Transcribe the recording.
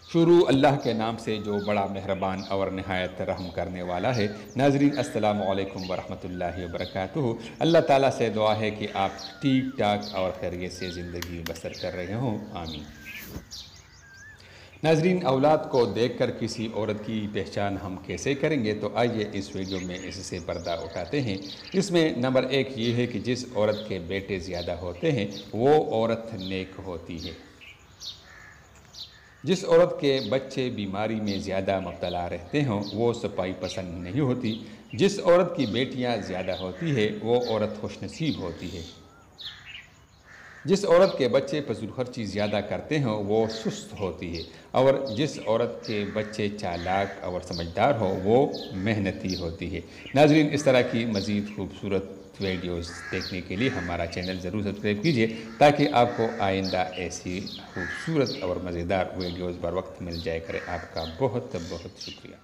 شروع اللہ کے نام سے جو بڑا مہربان اور نہایت رحم کرنے والا ہے۔ ناظرین السلام علیکم ورحمۃ اللہ وبرکاتہ۔ اللہ تعالیٰ سے دعا ہے کہ آپ ٹھیک ٹھاک اور خیریت سے زندگی بسر کر رہے ہوں، آمین۔ ناظرین، اولاد کو دیکھ کر کسی عورت کی پہچان ہم کیسے کریں گے؟ تو آئیے اس ویڈیو میں اس سے پردہ اٹھاتے ہیں۔ اس میں نمبر 1 یہ ہے کہ جس عورت کے بیٹے زیادہ ہوتے ہیں وہ عورت نیک ہوتی ہے۔ جس عورت کے بچے بیماری میں زیادہ مبتلا رہتے ہوں وہ صفائی پسند نہیں ہوتی۔ جس عورت کی بیٹیاں زیادہ ہوتی ہے وہ عورت خوش نصیب ہوتی ہے۔ جس عورت کے بچے فضول خرچی زیادہ کرتے ہوں وہ سست ہوتی ہے، اور جس عورت کے بچے چالاک اور سمجھدار ہو وہ محنتی ہوتی ہے۔ ناظرین، اس طرح کی مزید خوبصورت ویڈیوز دیکھنے کے لیے ہمارا چینل ضرور سبسکرائب کیجیے تاکہ آپ کو آئندہ ایسی خوبصورت اور مزیدار ویڈیوز بر وقت مل جائے کرے۔ آپ کا بہت بہت شکریہ۔